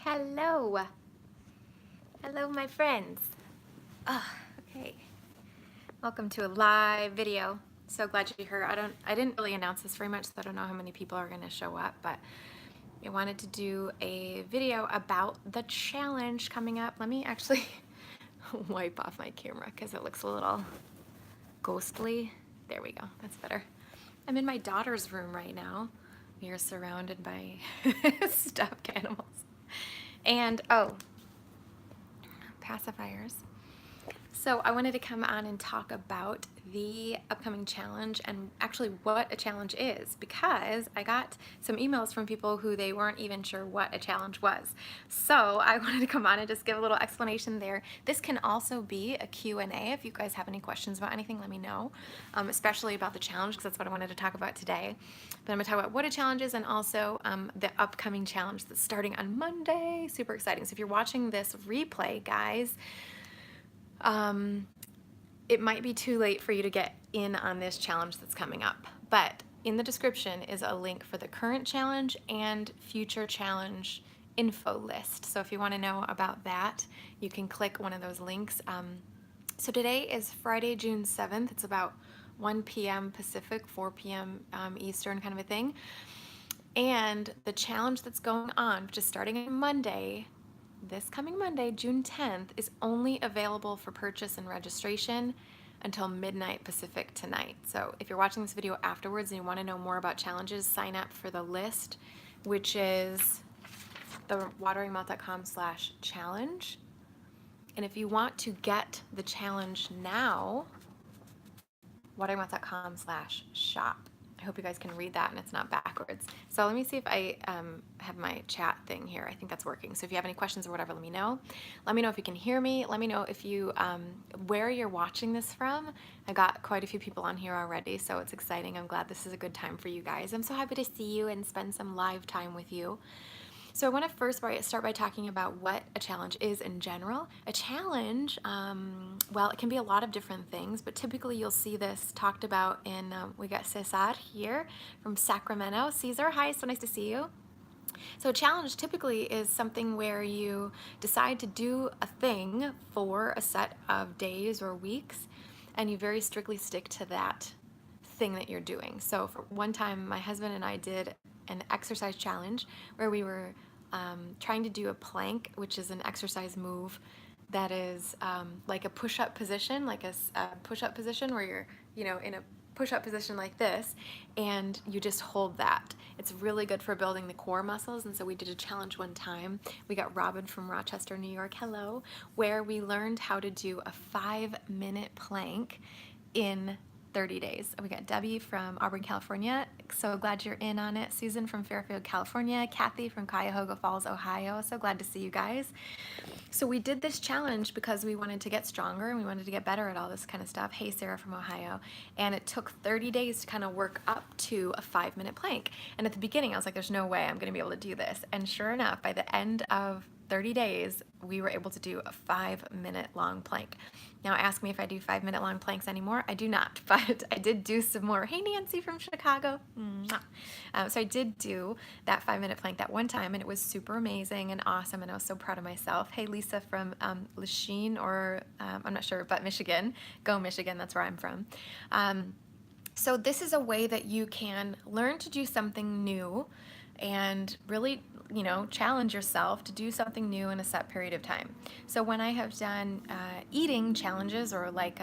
Hello. Hello, my friends. Okay. Welcome to a live video. So glad you're here. I didn't really announce this very much, so I don't know how many people are going to show up, but I wanted to do a video about the challenge coming up. Let me actually wipe off my camera because it looks a little ghostly. There we go. That's better. I'm in my daughter's room right now. We are surrounded by stuffed animals. And pacifiers. So I wanted to come on and talk about the upcoming challenge and actually what a challenge is, because I got some emails from people who they weren't even sure what a challenge was. So I wanted to come on and just give a little explanation there. This can also be a Q&A. If you guys have any questions about anything, let me know, especially about the challenge, because that's what I wanted to talk about today. But I'm going to talk about what a challenge is and also the upcoming challenge that's starting on Monday. Super exciting. So if you're watching this replay, guys, it might be too late for you to get in on this challenge that's coming up, but in the description is a link for the current challenge and future challenge info list. So if you want to know about that, you can click one of those links. So today is Friday, June 7th. It's about 1 p.m. Pacific, 4 p.m. Eastern kind of a thing. And the challenge that's going on, which is starting on Monday, this coming Monday, June 10th, is only available for purchase and registration until midnight Pacific tonight. So if you're watching this video afterwards and you want to know more about challenges, sign up for the list, which is the wateringmouth.com/challenge. And if you want to get the challenge now, wateringmouth.com/shop. I hope you guys can read that and it's not backwards. So let me see if I have my chat thing here. I think that's working. So if you have any questions or whatever, let me know. Let me know if you can hear me. Let me know if you where you're watching this from. I got quite a few people on here already, so it's exciting. I'm glad this is a good time for you guys. I'm so happy to see you and spend some live time with you. So I want to first start by talking about what a challenge is in general. A challenge, well, it can be a lot of different things, but typically you'll see this talked about in, we got Cesar here from Sacramento. Cesar, hi, so nice to see you. So a challenge typically is something where you decide to do a thing for a set of days or weeks, and you very strictly stick to that thing that you're doing. So for one time, my husband and I did an exercise challenge where we were trying to do a plank, which is an exercise move that is like a push-up position, like a push-up position where you're, in a push-up position like this, and you just hold that. It's really good for building the core muscles, and so we did a challenge one time. We got Robin from Rochester, New York, hello, where we learned how to do a 5-minute plank in 30 days. We got Debbie from Auburn, California. So glad you're in on it. Susan from Fairfield, California. Kathy from Cuyahoga Falls, Ohio. So glad to see you guys. So we did this challenge because we wanted to get stronger and we wanted to get better at all this kind of stuff. Hey, Sarah from Ohio. And it took 30 days to kind of work up to a 5-minute plank. And at the beginning, I was like, there's no way I'm going to be able to do this. And sure enough, by the end of 30 days, we were able to do a 5-minute long plank. Now ask me if I do 5-minute long planks anymore. I do not, but I did do some more. Hey, Nancy from Chicago. So I did do that 5-minute plank that one time, and it was super amazing and awesome, and I was so proud of myself. Hey, Lisa from Lachine, or I'm not sure, but Michigan. Go Michigan, that's where I'm from. So this is a way that you can learn to do something new and really, challenge yourself to do something new in a set period of time. So when I have done eating challenges or like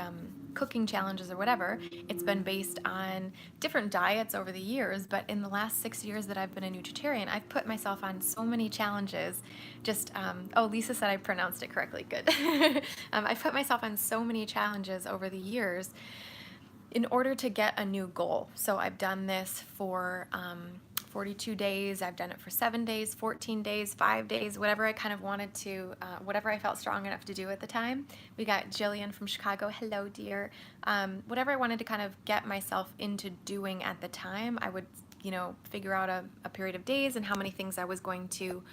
cooking challenges or whatever, it's been based on different diets over the years, but in the last 6 years that I've been a nutritarian, I've put myself on so many challenges. Just, oh, Lisa said I pronounced it correctly, good. I've put myself on so many challenges over the years in order to get a new goal. So I've done this for 42 days, I've done it for 7 days, 14 days, 5 days, whatever I kind of wanted to, whatever I felt strong enough to do at the time. We got Jillian from Chicago, hello dear. Whatever I wanted to kind of get myself into doing at the time, I would figure out a period of days and how many things I was going to,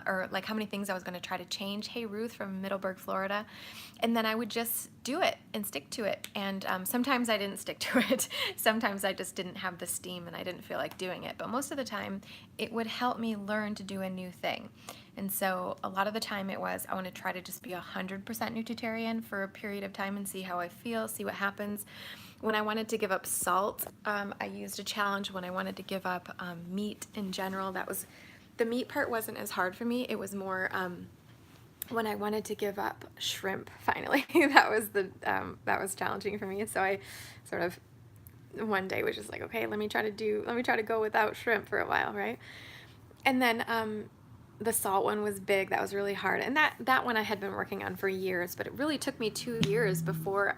or like how many things I was going to try to change. Hey, Ruth from Middleburg, Florida. And then I would just do it and stick to it. And sometimes I didn't stick to it. Sometimes I just didn't have the steam and I didn't feel like doing it. But most of the time, it would help me learn to do a new thing. And so a lot of the time it was, I want to try to just be 100% nutritarian for a period of time and see how I feel, see what happens. When I wanted to give up salt, I used a challenge. When I wanted to give up meat in general, the meat part wasn't as hard for me. It was more when I wanted to give up shrimp. Finally, that was challenging for me. And so I sort of one day was just like, okay, let me try to go without shrimp for a while, right? And then the salt one was big. That was really hard. And that one I had been working on for years, but it really took me 2 years before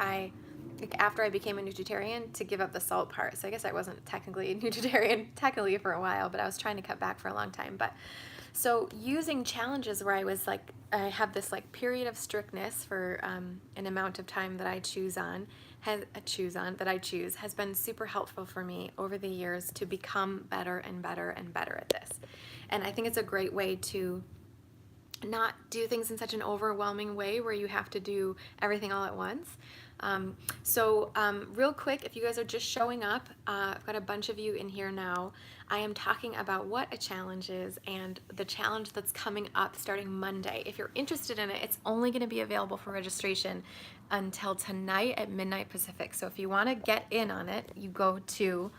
after I became a nutritarian to give up the salt part. So I guess I wasn't technically a nutritarian for a while, but I was trying to cut back for a long time. But so using challenges where I have this like period of strictness for an amount of time that I choose has been super helpful for me over the years to become better and better and better at this. And I think it's a great way to not do things in such an overwhelming way where you have to do everything all at once. Real quick, if you guys are just showing up, I've got a bunch of you in here now. I am talking about what a challenge is and the challenge that's coming up starting Monday. If you're interested in it, it's only going to be available for registration until tonight at midnight Pacific. So if you want to get in on it, you go to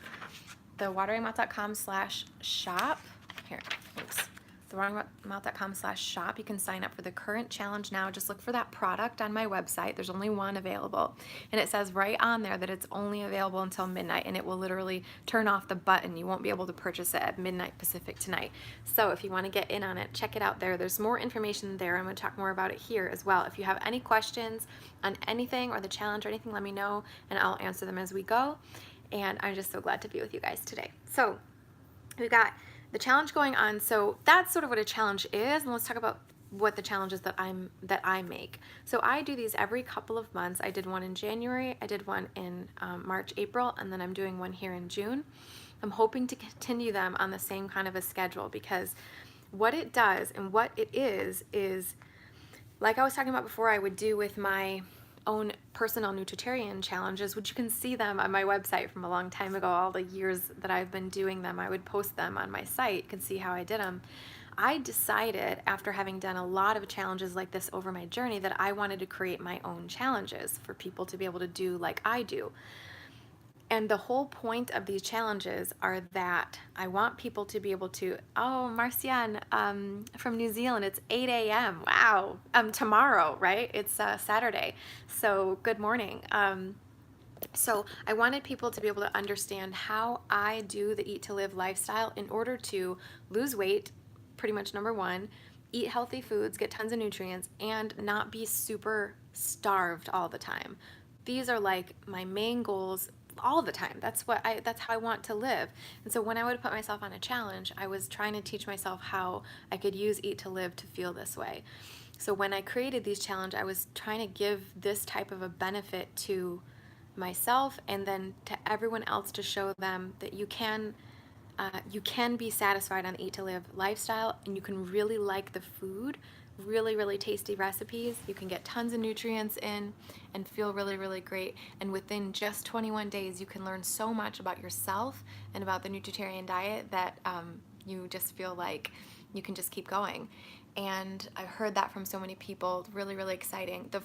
thewateringmouth.com/shop. Here, oops. thewateringmouth.com/shop. You can sign up for the current challenge now. Just look for that product on my website. There's only one available. And it says right on there that it's only available until midnight, and it will literally turn off the button. You won't be able to purchase it at midnight Pacific tonight. So if you want to get in on it, check it out there. There's more information there. I'm going to talk more about it here as well. If you have any questions on anything or the challenge or anything, let me know, and I'll answer them as we go. And I'm just so glad to be with you guys today. So we've got the challenge going on. So that's sort of what a challenge is. And let's talk about what the challenges that I make. So I do these every couple of months. I did one in January, I did one in March, April, and then I'm doing one here in June. I'm hoping to continue them on the same kind of a schedule, because what it does and what it is like I was talking about before, I would do with my own personal nutritarian challenges, which you can see them on my website from a long time ago. All the years that I've been doing them, I would post them on my site. You can see how I did them. I decided, after having done a lot of challenges like this over my journey, that I wanted to create my own challenges for people to be able to do like I do. And the whole point of these challenges are that I want people to be able to, oh, Marcian from New Zealand, it's 8 a.m. Wow. Tomorrow, right? It's Saturday. So good morning. So I wanted people to be able to understand how I do the Eat to Live lifestyle in order to lose weight, pretty much number one, eat healthy foods, get tons of nutrients, and not be super starved all the time. These are like my main goals all the time. That's how I want to live. And so when I would put myself on a challenge, I was trying to teach myself how I could use Eat to Live to feel this way. So when I created these challenges, I was trying to give this type of a benefit to myself and then to everyone else, to show them that you can be satisfied on the Eat to Live lifestyle, and you can really like the food, really, really tasty recipes. You can get tons of nutrients in and feel really, really great. And within just 21 days, you can learn so much about yourself and about the nutritarian diet that you just feel like you can just keep going. And I've heard that from so many people. Really, really exciting. The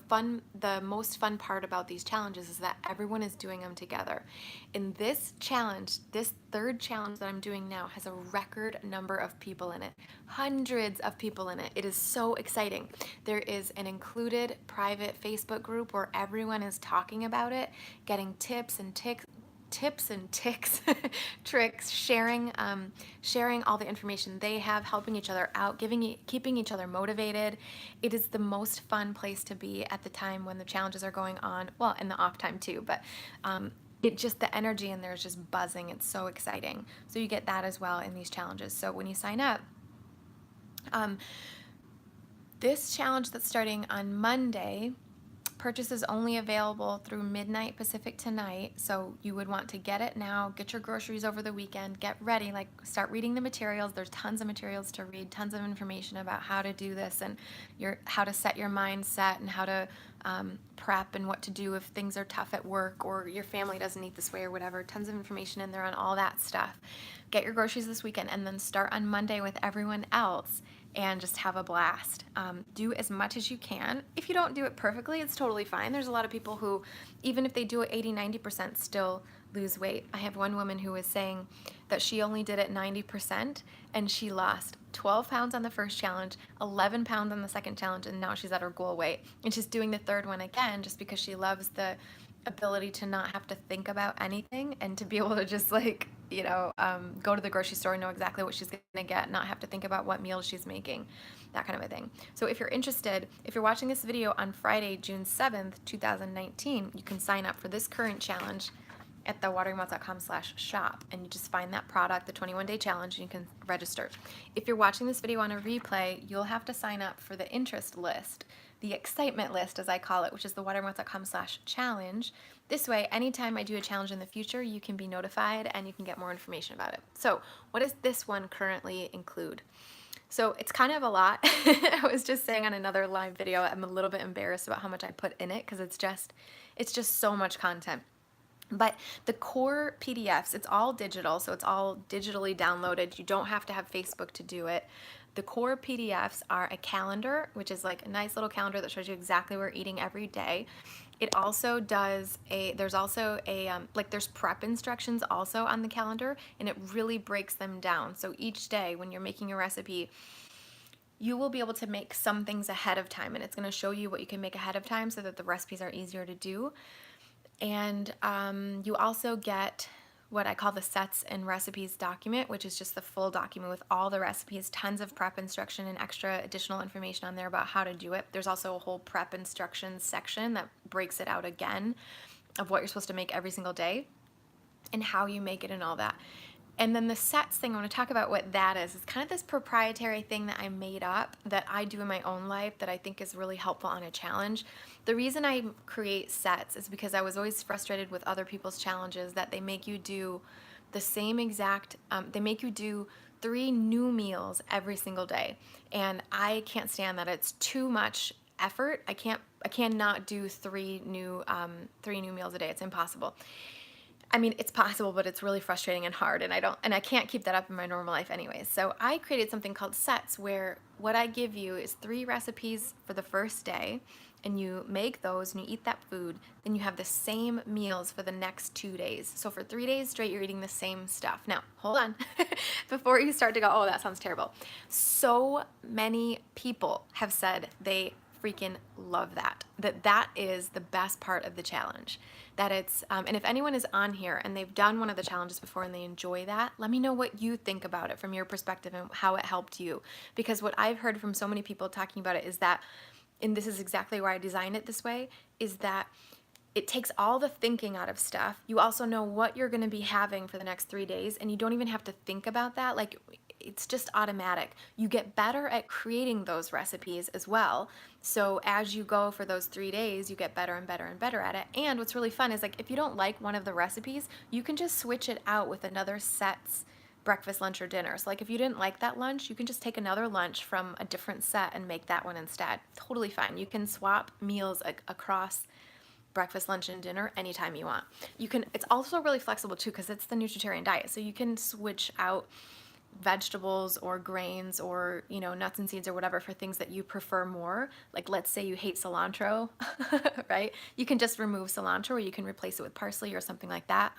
most fun part about these challenges is that everyone is doing them together. In this challenge, this third challenge that I'm doing now, has a record number of people in it. Hundreds of people in it. It is so exciting. There is an included private Facebook group where everyone is talking about it, getting tips and tricks, sharing all the information they have, helping each other out, keeping each other motivated. It is the most fun place to be at the time when the challenges are going on. Well, in the off time too, but the energy in there is just buzzing. It's so exciting. So you get that as well in these challenges. So when you sign up, this challenge that's starting on Monday, purchase is only available through midnight Pacific tonight, so you would want to get it now, get your groceries over the weekend, get ready, like start reading the materials. There's tons of materials to read, tons of information about how to do this and how to set your mindset and how to prep and what to do if things are tough at work or your family doesn't eat this way or whatever. Tons of information in there on all that stuff. Get your groceries this weekend and then start on Monday with everyone else and just have a blast. Do as much as you can. If you don't do it perfectly, it's totally fine. There's a lot of people who, even if they do it 80-90%, still lose weight. I have one woman who was saying that she only did it 90% and she lost 12 pounds on the first challenge, 11 pounds on the second challenge, and now she's at her goal weight. And she's doing the third one again just because she loves the ability to not have to think about anything and to be able to just like, go to the grocery store and know exactly what she's gonna get, not have to think about what meals she's making, that kind of a thing. So if you're interested, if you're watching this video on Friday, June 7th, 2019, you can sign up for this current challenge at thewateringmouth.com/shop, and you just find that product, the 21-day challenge, and you can register. If you're watching this video on a replay, you'll have to sign up for the interest list, the excitement list as I call it, which is thewateringmouth.com/challenge. This way, anytime I do a challenge in the future, you can be notified and you can get more information about it. So what does this one currently include? So it's kind of a lot. I was just saying on another live video, I'm a little bit embarrassed about how much I put in it because it's just so much content. But the core PDFs, it's all digital, so it's all digitally downloaded. You don't have to have Facebook to do it. The core PDFs are a calendar, which is like a nice little calendar that shows you exactly what we're eating every day. It also does there's also there's prep instructions also on the calendar, and it really breaks them down. So each day when you're making a recipe, you will be able to make some things ahead of time, and it's going to show you what you can make ahead of time so that the recipes are easier to do. And you also get what I call the sets and recipes document, which is just the full document with all the recipes, tons of prep instruction and extra additional information on there about how to do it. There's also a whole prep instructions section that breaks it out again of what you're supposed to make every single day and how you make it and all that. And then the sets thing, I want to talk about what that is. It's kind of this proprietary thing that I made up that I do in my own life that I think is really helpful on a challenge. The reason I create sets is because I was always frustrated with other people's challenges that they make you do the same exact, they make you do 3 new meals every single day. And I can't stand that. It's too much effort. I cannot do 3 new meals a day. It's impossible. I mean, it's possible, but it's really frustrating and hard, and I can't keep that up in my normal life anyways. So I created something called sets, where what I give you is 3 recipes for the first day, and you make those and you eat that food, then you have the same meals for the next 2 days. So for 3 days straight, you're eating the same stuff. Now, hold on. Before you start to go, oh, that sounds terrible. So many people have said they freaking love that is the best part of the challenge, that it's and if anyone is on here and they've done one of the challenges before and they enjoy that, let me know what you think about it from your perspective and how it helped you. Because what I've heard from so many people talking about it is that, and this is exactly why I designed it this way, is that it takes all the thinking out of stuff. You also know what you're going to be having for the next 3 days, and you don't even have to think about that. Like, it's just automatic. You get better at creating those recipes as well. So as you go for those 3 days, you get better and better and better at it. And what's really fun is, like, if you don't like one of the recipes, you can just switch it out with another set's breakfast, lunch, or dinner. So like if you didn't like that lunch, you can just take another lunch from a different set and make that one instead. Totally fine. You can swap meals across breakfast, lunch, and dinner anytime you want. It's also really flexible too, because it's the nutritarian diet. So you can switch out vegetables or grains or nuts and seeds or whatever for things that you prefer more. Like, let's say you hate cilantro, right? You can just remove cilantro, or you can replace it with parsley or something like that.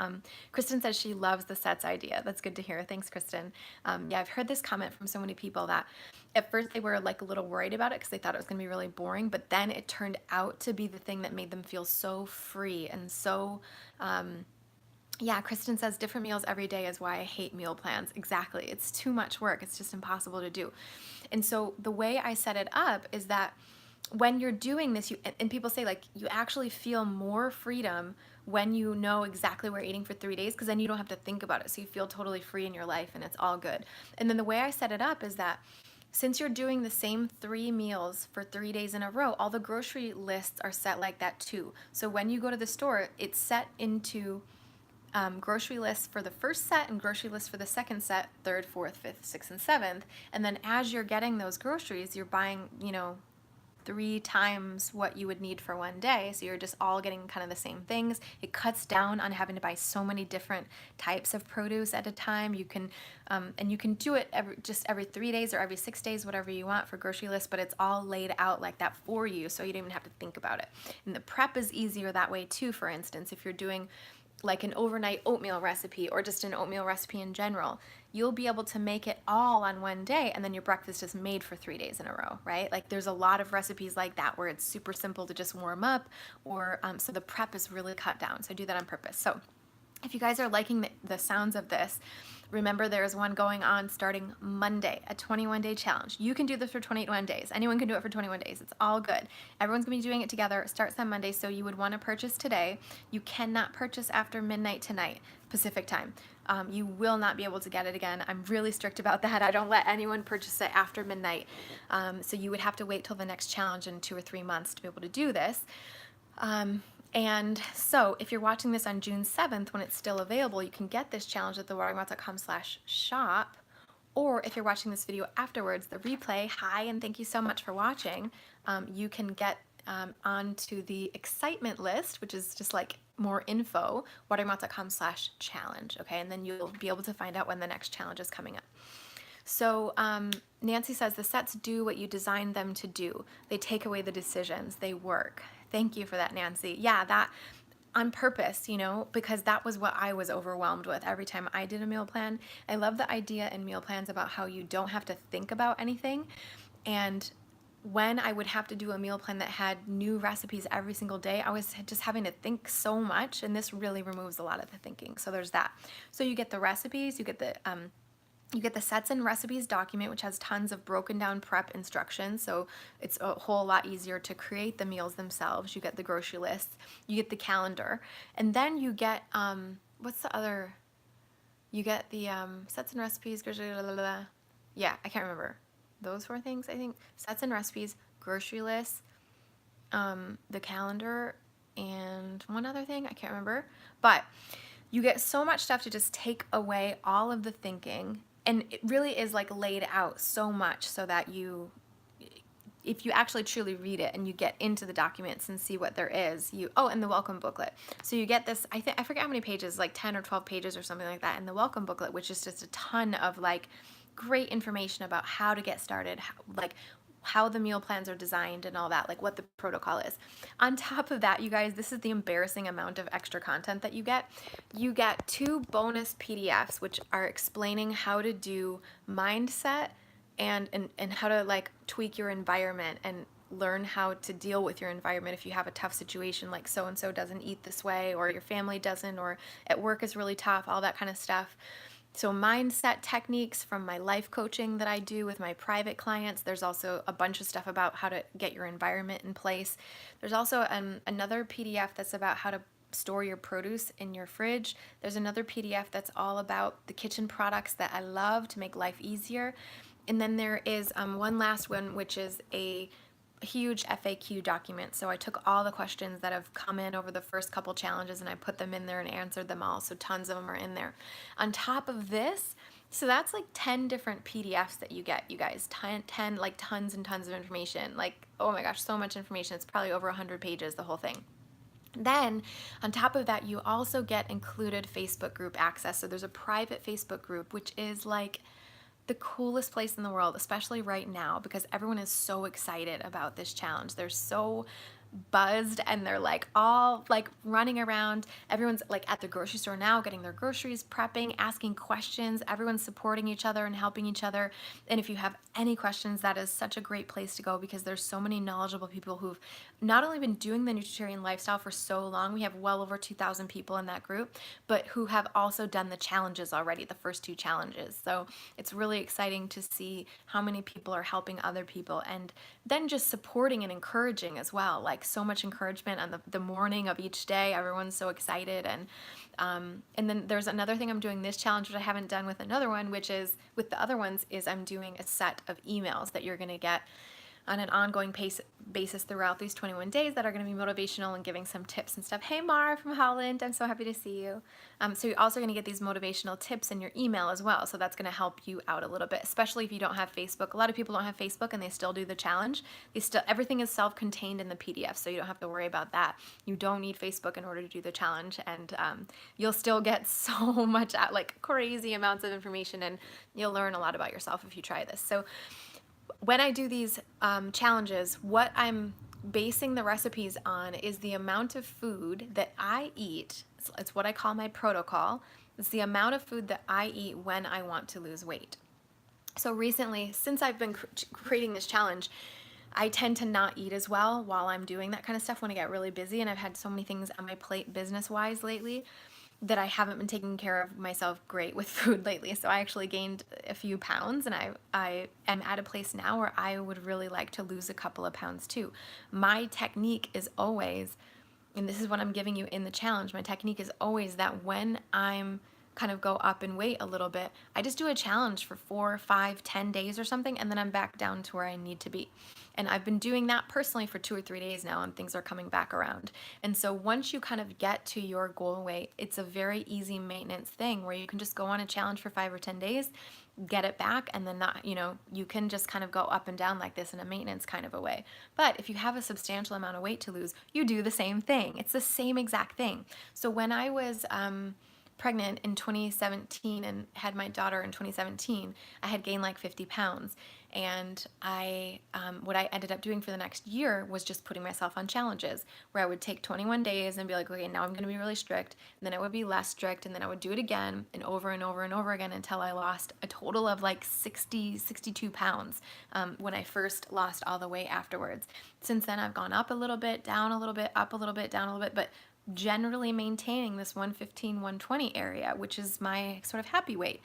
Kristen says she loves the sets idea. That's good to hear. Thanks, Kristen. Yeah, I've heard this comment from so many people that at first they were like a little worried about it because they thought it was going to be really boring, but then it turned out to be the thing that made them feel so free and so yeah, Kristen says different meals every day is why I hate meal plans. Exactly. It's too much work. It's just impossible to do. And so the way I set it up is that when you're doing this, and people say, like, you actually feel more freedom when you know exactly what you're eating for 3 days, because then you don't have to think about it. So you feel totally free in your life and it's all good. And then the way I set it up is that Since you're doing the same 3 meals for 3 days in a row, all the grocery lists are set like that too. So when you go to the store, it's set into grocery lists for the first set and grocery lists for the second set, third, fourth, fifth, sixth, and seventh. And then as you're getting those groceries, you're buying, 3 times what you would need for one day. So you're just all getting kind of the same things. It cuts down on having to buy so many different types of produce at a time. You can, and you can do it every 3 days or every 6 days, whatever you want for grocery lists, but it's all laid out like that for you. So you don't even have to think about it. And the prep is easier that way too. For instance, if you're doing like an overnight oatmeal recipe or just an oatmeal recipe in general, you'll be able to make it all on one day and then your breakfast is made for 3 days in a row, right? Like there's a lot of recipes like that where it's super simple to just warm up, or so the prep is really cut down. So I do that on purpose. So if you guys are liking the sounds of this, remember there's one going on starting Monday, a 21-day challenge. You can do this for 21 days. Anyone can do it for 21 days. It's all good. Everyone's going to be doing it together. It starts on Monday, so you would want to purchase today. You cannot purchase after midnight tonight, Pacific time. You will not be able to get it again. I'm really strict about that. I don't let anyone purchase it after midnight. So you would have to wait till the next challenge in 2 or 3 months to be able to do this. And so if you're watching this on June 7th, when it's still available, you can get this challenge at thewateringmouth.com/shop. Or if you're watching this video afterwards, the replay, hi, and thank you so much for watching. You can get onto the excitement list, which is just like more info, wateringmouth.com/challenge. Okay. And then you'll be able to find out when the next challenge is coming up. So Nancy says the sets do what you designed them to do. They take away the decisions. They work. Thank you for that, Nancy. Yeah, that on purpose, because that was what I was overwhelmed with every time I did a meal plan. I love the idea in meal plans about how you don't have to think about anything. And when I would have to do a meal plan that had new recipes every single day, I was just having to think so much, and this really removes a lot of the thinking. So there's that. So you get the recipes, you get the sets and recipes document, which has tons of broken down prep instructions. So it's a whole lot easier to create the meals themselves. You get the grocery lists, you get the calendar, and then you get, what's the other? You get the sets and recipes, grocery, blah, blah, blah. Yeah, I can't remember. Those 4 things, I think. Sets and recipes, grocery lists, the calendar, and one other thing, I can't remember. But you get so much stuff to just take away all of the thinking. And it really is like laid out so much so that if you actually truly read it and you get into the documents and see what there is, and the welcome booklet. So you get this, I forget how many pages, like 10 or 12 pages or something like that in the welcome booklet, which is just a ton of like great information about how to get started, how the meal plans are designed and all that, like what the protocol is. On top of that, you guys, this is the embarrassing amount of extra content that you get. You get 2 bonus PDFs, which are explaining how to do mindset and how to like tweak your environment and learn how to deal with your environment if you have a tough situation, like so-and-so doesn't eat this way, or your family doesn't, or at work is really tough, all that kind of stuff. So mindset techniques from my life coaching that I do with my private clients. There's also a bunch of stuff about how to get your environment in place. There's also another PDF that's about how to store your produce in your fridge. There's another PDF that's all about the kitchen products that I love to make life easier. And then there is one last one, which is a huge FAQ document. So I took all the questions that have come in over the first couple challenges and I put them in there and answered them all. So tons of them are in there. On top of this, so that's like 10 different PDFs that you get, you guys. 10 like tons and tons of information. Like, oh my gosh, so much information. It's probably over 100 pages, the whole thing. Then on top of that, you also get included Facebook group access. So there's a private Facebook group, which is like the coolest place in the world, especially right now, because everyone is so excited about this challenge. They're so buzzed and they're like all like running around. Everyone's like at the grocery store now getting their groceries, prepping, asking questions. Everyone's supporting each other and helping each other. And if you have any questions, that is such a great place to go because there's so many knowledgeable people who've not only been doing the Nutritarian lifestyle for so long, we have well over 2,000 people in that group, but who have also done the challenges already, the first 2 challenges. So it's really exciting to see how many people are helping other people and then just supporting and encouraging as well. Like so much encouragement on the morning of each day. Everyone's so excited. And then there's another thing I'm doing this challenge, which I haven't done with another one, which is with the other ones, is I'm doing a set of emails that you're going to get on an ongoing basis throughout these 21 days that are going to be motivational and giving some tips and stuff. Hey, Mar from Holland, I'm so happy to see you. So you're also going to get these motivational tips in your email as well. So that's going to help you out a little bit, especially if you don't have Facebook. A lot of people don't have Facebook and they still do the challenge. Everything is self-contained in the PDF, so you don't have to worry about that. You don't need Facebook in order to do the challenge, and you'll still get so much out, like crazy amounts of information, and you'll learn a lot about yourself if you try this. So when I do these challenges, what I'm basing the recipes on is the amount of food that I eat. It's what I call my protocol. It's the amount of food that I eat when I want to lose weight. So recently, since I've been creating this challenge, I tend to not eat as well while I'm doing that kind of stuff when I get really busy, and I've had so many things on my plate business-wise lately that I haven't been taking care of myself great with food lately. So I actually gained a few pounds, and I am at a place now where I would really like to lose a couple of pounds too. My technique is always, and this is what I'm giving you in the challenge, my technique is always that when I'm kind of go up in weight a little bit, I just do a challenge for 4, 5, 10 days or something, and then I'm back down to where I need to be. And I've been doing that personally for 2 or 3 days now, and things are coming back around. And so once you kind of get to your goal weight, it's a very easy maintenance thing where you can just go on a challenge for 5 or 10 days, get it back, and then not, you can just kind of go up and down like this in a maintenance kind of a way. But if you have a substantial amount of weight to lose, you do the same thing. It's the same exact thing. So when I was pregnant in 2017 and had my daughter in 2017, I had gained like 50 pounds. And what I ended up doing for the next year was just putting myself on challenges where I would take 21 days and be like, okay, now I'm going to be really strict. And then I would be less strict. And then I would do it again and over and over and over again until I lost a total of like 62 pounds when I first lost all the weight afterwards. Since then, I've gone up a little bit, down a little bit, up a little bit, down a little bit, but generally maintaining this 115, 120 area, which is my sort of happy weight.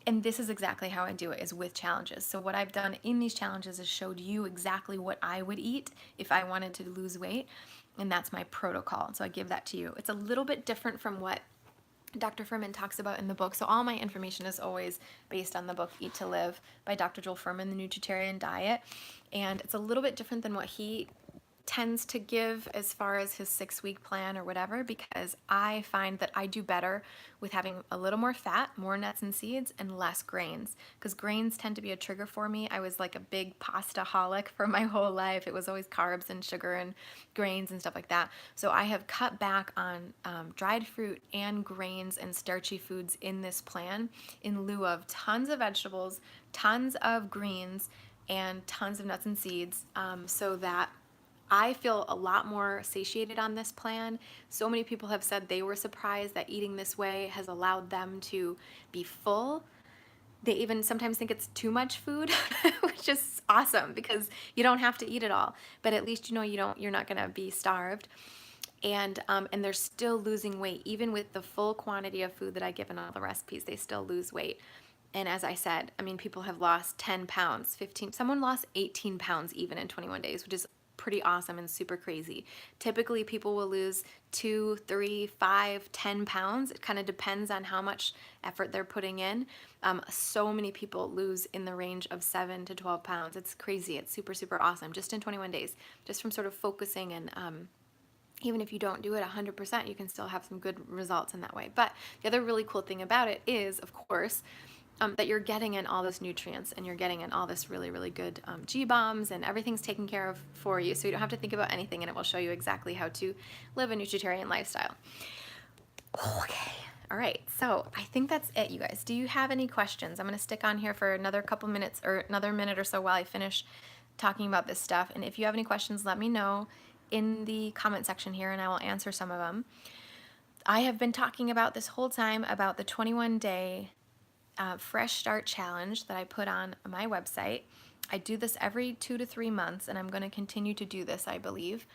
And this is exactly how I do it, is with challenges. So what I've done in these challenges is showed you exactly what I would eat if I wanted to lose weight. And that's my protocol. So I give that to you. It's a little bit different from what Dr. Furman talks about in the book. So all my information is always based on the book Eat to Live by Dr. Joel Furman, The Nutritarian Diet. And it's a little bit different than what he tends to give as far as his 6-week plan or whatever, because I find that I do better with having a little more fat, more nuts and seeds, and less grains, because grains tend to be a trigger for me. I was like a big pasta-holic for my whole life. It was always carbs and sugar and grains and stuff like that. So I have cut back on dried fruit and grains and starchy foods in this plan in lieu of tons of vegetables, tons of greens, and tons of nuts and seeds, so that I feel a lot more satiated on this plan. So many people have said they were surprised that eating this way has allowed them to be full. They even sometimes think it's too much food, which is awesome because you don't have to eat it all. But at least you're not going to be starved. And they're still losing weight. Even with the full quantity of food that I give in all the recipes, they still lose weight. And as I said, I mean, people have lost 10 pounds, 15, someone lost 18 pounds even in 21 days, which is pretty awesome and super crazy. Typically people will lose 2, 3, 5, 10 pounds. It kind of depends on how much effort they're putting in. So many people lose in the range of 7 to 12 pounds. It's crazy. It's super, super awesome just in 21 days, just from sort of focusing. And even if you don't do it 100%, you can still have some good results in that way. But the other really cool thing about it is, of course, that you're getting in all this nutrients and you're getting in all this really, really good G-bombs, and everything's taken care of for you. So you don't have to think about anything, and it will show you exactly how to live a nutritarian lifestyle. Okay. All right. So I think that's it, you guys. Do you have any questions? I'm going to stick on here for another couple minutes or another minute or so while I finish talking about this stuff. And if you have any questions, let me know in the comment section here and I will answer some of them. I have been talking about this whole time about the 21-day Fresh Start Challenge that I put on my website. I do this every 2 to 3 months, and I'm going to continue to do this, I believe.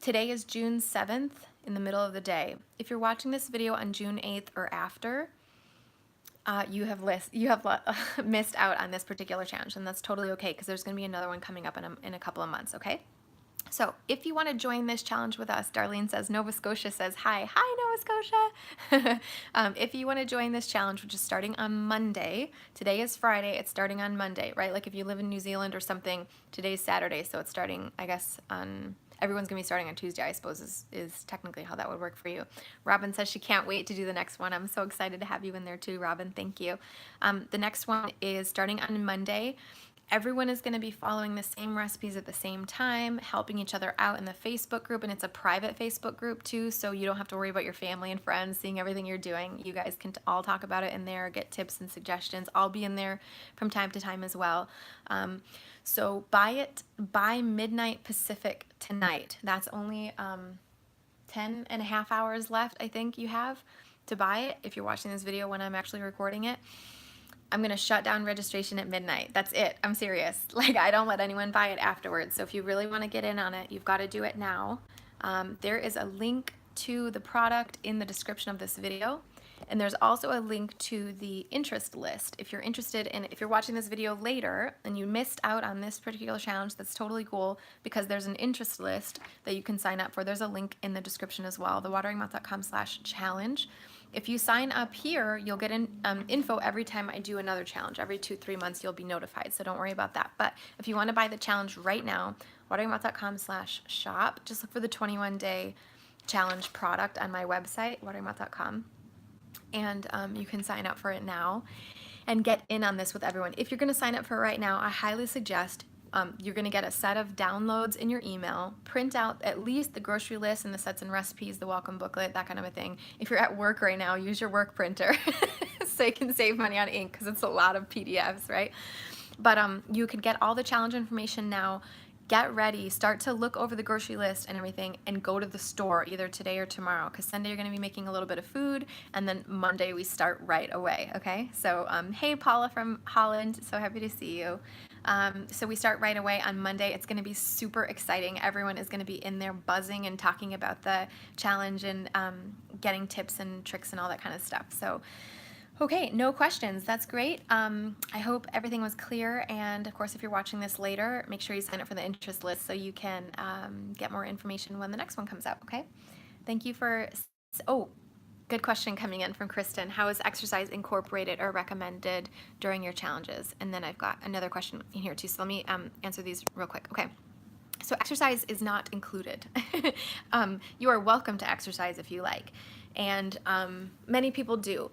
Today is June 7th in the middle of the day. If you're watching this video on June 8th or after, you have missed out on this particular challenge, and that's totally okay because there's going to be another one coming up in a couple of months, okay? So if you want to join this challenge with us, Darlene says, Nova Scotia says, hi. Hi, Nova Scotia. If you want to join this challenge, which is starting on Monday, today is Friday, it's starting on Monday, right? Like if you live in New Zealand or something, today's Saturday, so it's starting, I guess, on, everyone's going to be starting on Tuesday, I suppose, is technically how that would work for you. Robin says she can't wait to do the next one. I'm so excited to have you in there too, Robin. Thank you. The next one is starting on Monday. Everyone is going to be following the same recipes at the same time, helping each other out in the Facebook group, and it's a private Facebook group too, so you don't have to worry about your family and friends seeing everything you're doing. You guys can all talk about it in there, get tips and suggestions. I'll be in there from time to time as well. So buy it by midnight Pacific tonight. That's only 10 and a half hours left, I think you have to buy it if you're watching this video when I'm actually recording it. I'm going to shut down registration at midnight. That's it. I'm serious. Like, I don't let anyone buy it afterwards. So if you really want to get in on it, you've got to do it now. There is a link to the product in the description of this video. And there's also a link to the interest list. If you're interested in, if you're watching this video later and you missed out on this particular challenge, that's totally cool because there's an interest list that you can sign up for. There's a link in the description as well, thewateringmouth.com/challenge. If you sign up here, you'll get info every time I do another challenge. Every 2-3 months, you'll be notified, so don't worry about that. But if you want to buy the challenge right now, wateringmouth.com/shop, just look for the 21-day challenge product on my website, wateringmouth.com, and you can sign up for it now and get in on this with everyone. If you're going to sign up for it right now, I highly suggest you're going to get a set of downloads in your email, print out at least the grocery list and the sets and recipes, the welcome booklet, that kind of a thing. If you're at work right now, use your work printer so you can save money on ink because it's a lot of PDFs, right? But you could get all the challenge information now. Get ready, start to look over the grocery list and everything, and go to the store either today or tomorrow, because Sunday you're going to be making a little bit of food, and then Monday we start right away, okay? So, hey Paula from Holland, so happy to see you. So we start right away on Monday. It's going to be super exciting. Everyone is going to be in there buzzing and talking about the challenge and getting tips and tricks and all that kind of stuff. So, okay, no questions. That's great. I hope everything was clear. And of course, if you're watching this later, make sure you sign up for the interest list so you can get more information when the next one comes out, okay? Thank you for, oh, good question coming in from Kristen. How is exercise incorporated or recommended during your challenges? And then I've got another question in here too. So let me answer these real quick. Okay. So exercise is not included. You are welcome to exercise if you like. And many people do.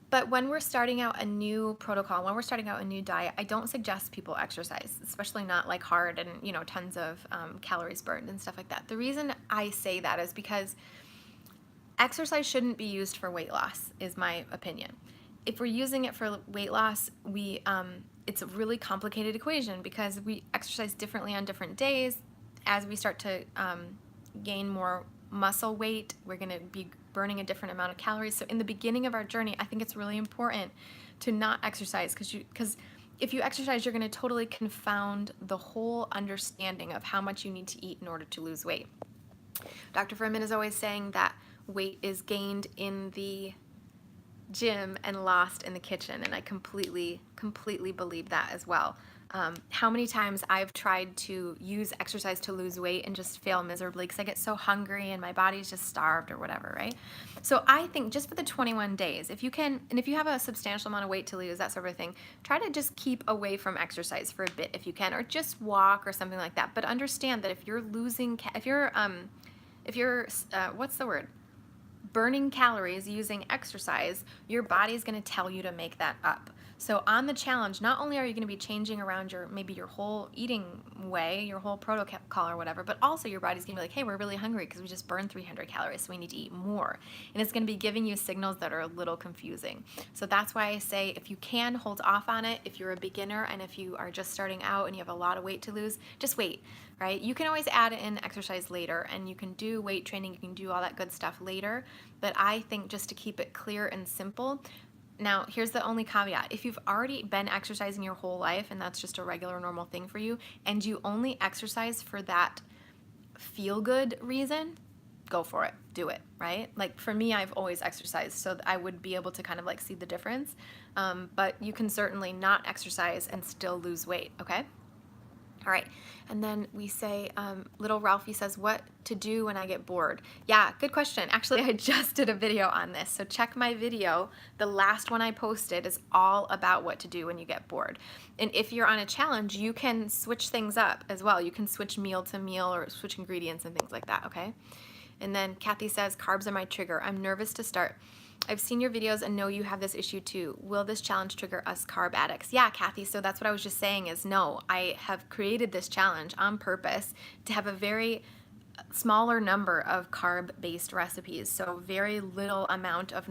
But when we're starting out a new protocol, when we're starting out a new diet, I don't suggest people exercise, especially not like hard and, you know, tons of calories burned and stuff like that. The reason I say that is because exercise shouldn't be used for weight loss, is my opinion. If we're using it for weight loss, it's a really complicated equation because we exercise differently on different days. As we start to gain more muscle weight, we're going to be burning a different amount of calories. So in the beginning of our journey, I think it's really important to not exercise because if you exercise, you're going to totally confound the whole understanding of how much you need to eat in order to lose weight. Dr. Furman is always saying that weight is gained in the gym and lost in the kitchen, and I completely believe that as well. How many times I've tried to use exercise to lose weight and just fail miserably because I get so hungry and my body's just starved or whatever, right? So I think just for the 21 days, if you can, and if you have a substantial amount of weight to lose, that sort of thing, try to just keep away from exercise for a bit if you can, or just walk or something like that. But understand that if you're losing, if you're what's the word? Burning calories using exercise, your body's going to tell you to make that up. So on the challenge, not only are you going to be changing around maybe your whole eating way, your whole protocol or whatever, but also your body's going to be like, hey, we're really hungry because we just burned 300 calories, so we need to eat more. And it's going to be giving you signals that are a little confusing. So that's why I say if you can, hold off on it. If you're a beginner and if you are just starting out and you have a lot of weight to lose, just wait, right? You can always add in exercise later, and you can do weight training, you can do all that good stuff later. But I think just to keep it clear and simple, now, here's the only caveat. If you've already been exercising your whole life and that's just a regular, normal thing for you, and you only exercise for that feel-good reason, go for it. Do it, right? Like for me, I've always exercised, so I would be able to kind of like see the difference. But you can certainly not exercise and still lose weight, okay? All right, and then we say, little Ralphie says, what to do when I get bored? Yeah, good question. Actually, I just did a video on this, so check my video. The last one I posted is all about what to do when you get bored. And if you're on a challenge, you can switch things up as well. You can switch meal to meal or switch ingredients and things like that, okay? And then Kathy says, carbs are my trigger. I'm nervous to start. I've seen your videos and know you have this issue too. Will this challenge trigger us carb addicts? Yeah, Kathy, so that's what I was just saying is no, I have created this challenge on purpose to have a very smaller number of carb-based recipes, so very little amount of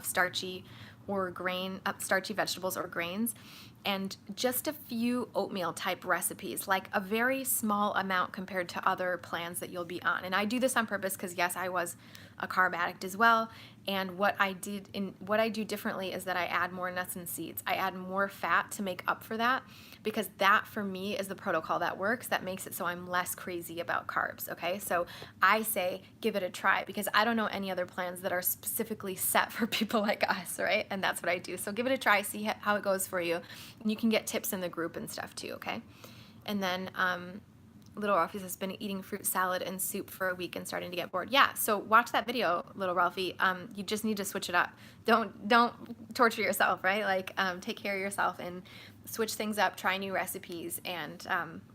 starchy or starchy vegetables or grains, and just a few oatmeal type recipes, like a very small amount compared to other plans that you'll be on. And I do this on purpose because yes, I was a carb addict as well. And what I do differently is that I add more nuts and seeds. I add more fat to make up for that, because that for me is the protocol that works, that makes it so I'm less crazy about carbs, okay? So I say give it a try, because I don't know any other plans that are specifically set for people like us, right? And that's what I do. So give it a try, see how it goes for you. And you can get tips in the group and stuff too, okay? And then Little Ralphie has been eating fruit salad and soup for a week and starting to get bored. Yeah, so watch that video, Little Ralphie. You just need to switch it up. Don't torture yourself, right? Like take care of yourself and switch things up, try new recipes, and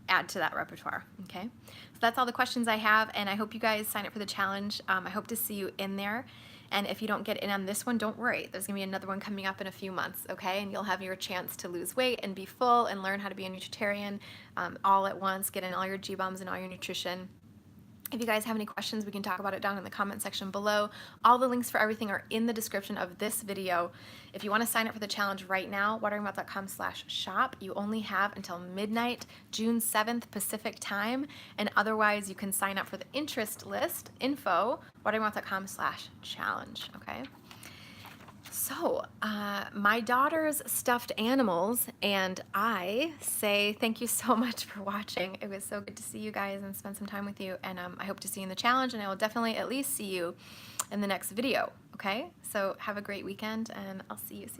add to that repertoire, okay? So that's all the questions I have, and I hope you guys sign up for the challenge. I hope to see you in there. And if you don't get in on this one, don't worry. There's gonna be another one coming up in a few months, okay? And you'll have your chance to lose weight and be full and learn how to be a nutritarian all at once, get in all your G-bombs and all your nutrition. If you guys have any questions, we can talk about it down in the comment section below. All the links for everything are in the description of this video. If you want to sign up for the challenge right now, wateringmouth.com/shop, you only have until midnight, June 7th Pacific time, and otherwise you can sign up for the interest list, info, wateringmouth.com/challenge, okay? So, my daughter's stuffed animals and I say thank you so much for watching. It was so good to see you guys and spend some time with you, and I hope to see you in the challenge, and I will definitely at least see you in the next video, okay? So have a great weekend, and I'll see you soon.